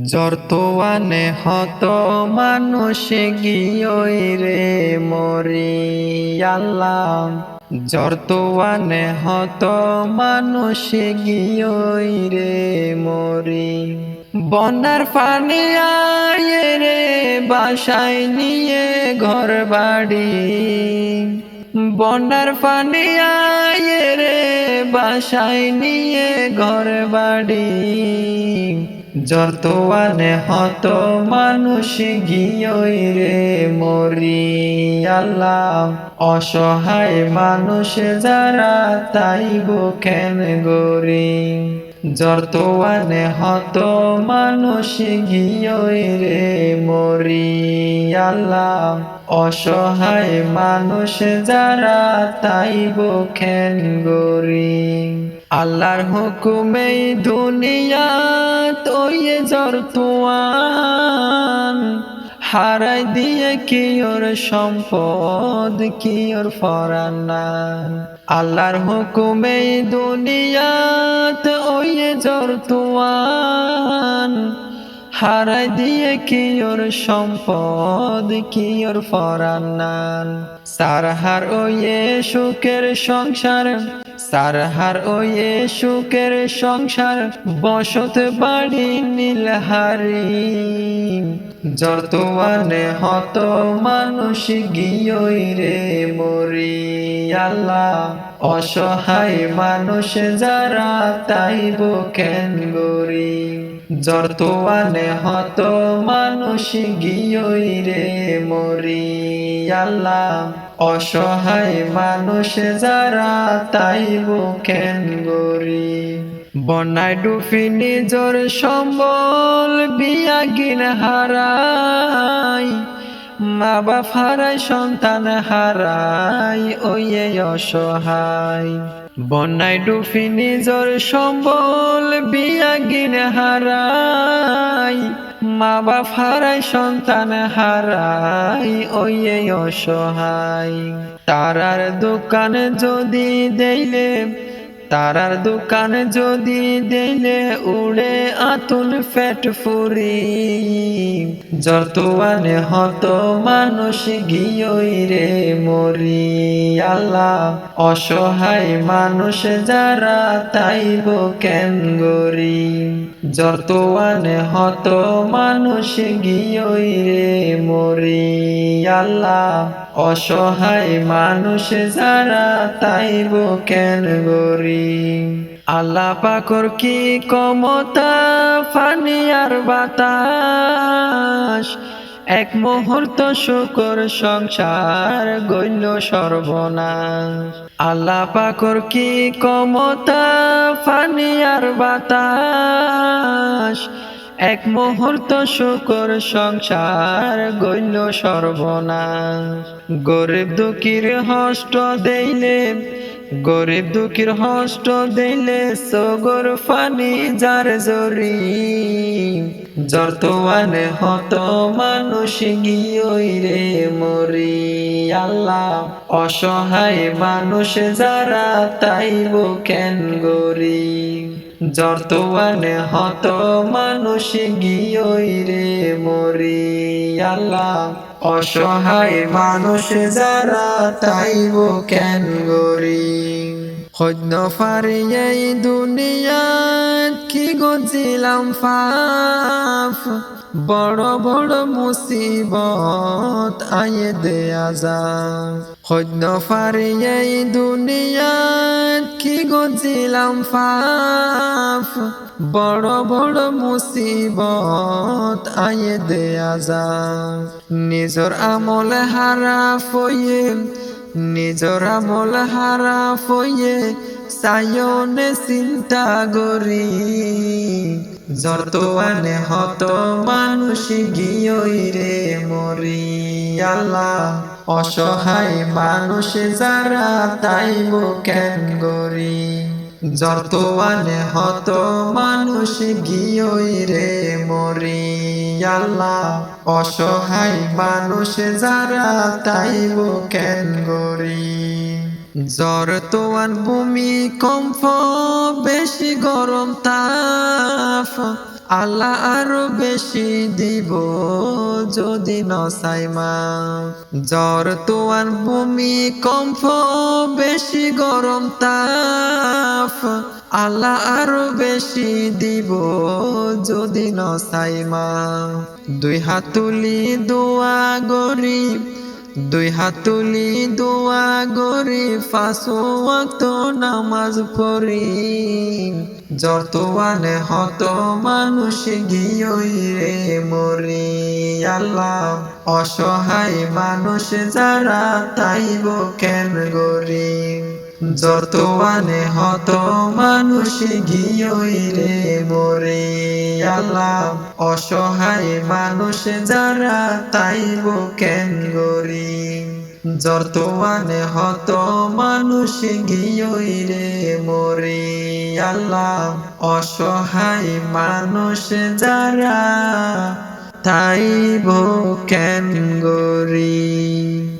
জর্তোয়ানে হত মানুষ গিয়ই রে মরি আল্লাহ। জর্তোয়ানে হত মানুষ গিয়ই রে মরি। বন্যার পানি আয় রে বাসায় নিয়ে ঘর বাড়ি। বন্যার পানি আয় রে বাসায় নিয়ে ঘর বাড়ি। জর্তোয়ানে হত মানুষ গিয়ই রে মরি আল্লাহ। অসহায় মানুষ যারা তাইব কেন গরি। জর্তোয়ানে হত মানুষ গিয়ই রে মরি আল্লাহ। অসহায় মানুষ যারা তাইব কেন গরি। আল্লাহর হুকুমে দুনিয়া তৈয়ে জর্তোয়ান। হারাই দিয়ে কি ওর সম্পদ কি ওর ফরান। আল্লাহর হুকুমে দুনিয়াত ওয়ে জর্তোয়ান। হারাই দিয়ে কি ওর সম্পদ কি ওর ফরান। সারহার ওয়ে সুখের সংসার, সারহার ওয়ে সুখের সংসার, বসত বাড়ি নীলহারি। জর্তোয়ানে হত মানুষ গিয়ই রে মরি আল্লাহ। অসহায় মানুষ যারা তাইব কেন গরি। জর্তোয়ানে হত মানুষ গিয়ই রে মরি আল্লাহ। অসহায় মানুষ যারা তাইব কেন গরি। বন্যায় ডুবি নিজর সম্বল বিয়াগিন হারাই। মা বাপ হারাই সন্তান হারাই ওয়ে অসহায়। বন্যায় ডুবি নিজর সম্বল বিয়াগিন হারাই। মা বাপ হারাই সন্তান হারাই ওয়ে অসহায়। তারার দোকান যদি দেইলে, তারার দোকান যদি দিলে উড়ে আতুল পেট ফুরি। জর্তোয়ানে হত মানুষ গিয়ই রে মরি আল্লাহ। অসহায় মানুষ যারা তাইব কেন গরি। জর্তোয়ানে হত মানুষ গিয়ই রে মরি আল্লাহ। অসহায় মানুষ যারা তাইব কেন গরি। আল্লাহ পাকর কি ক্ষমতা পানি আর বাতাস। এক মুহূর্ত শুকর সংসার গইল সর্বনাশ। আল্লাহ পাকর কি ক্ষমতা পানি আর বাতাস। এক মুহূর্ত শুকর সংসার গইল সর্বনাশ। গরিব দুঃখীর হষ্ট দেইলে, গরিব দুঃখীর হষ্ট দিলে সগর ফানি যার জরি। জর্তোয়ানে হত মানুষ গিয়ই রে মরি আল্লাহ। অসহায় মানুষ যারা তাইব কেন গরি। জর্তোয়ানে হত মানুষ গিয়ই রে মরি আল্লাহ। অসহায় মানুষ যারা তাইব কেন গরি। হইন পারি এই দুনিয়াত কি গজিলাম পাপ। বড় বড় মুসিবত আয়ে দেয়া যায়। হইন পারি এই দুনিয়াত কি গজিলাম পাপ। বড় বড় মুসিবত আয়ে দেয়া যায়। নিজর আমল হারাপ হইয়ে, নিজর আমল হারাপ হইয়ে সায়নে চিন্তা গরি। জর্তোয়ানে হত মানুষ গিয়ই রে মরি আল্লাহ। অসহায় মানুষ যারা তাইব কেন গরি। জর্তোয়ানে হত মানুষ গিয়ই রে মরি আল্লাহ। অসহায় মানুষ যারা তাইব কেন গরি। জর্তোয়ান ভূমিকম্প বেশি গরম তাপ। আল্লাহ আরো বেশি দিব যদি নসাই মা। জ্বর তোয়ার ভূমিকম্প বেশি গরম তাপ, আল্লাহ আরো বেশি দিব যদি নসাই মা। দুই হাত তুলি দোয়া গরিব, দুই হাত তুলি দোয়া গরি, পাঁচ ওয়াক্ত নামাজ পড়ি। যতওয়ানে হত মানুষ গিয়ই রে মরি। আল্লাহ অসহায় মানুষ যারা তাইব কেন গরি। যতওয়ানে হত মানুষ গিয়ই রে মরি। আল্লাহ অসহায় মানুষ যারা তাইব কেন গরি। যতওয়ানে হত মানুষ গিয়ই রে মরি। আল্লাহ অসহায় মানুষ যারা তাইব কেন গরি।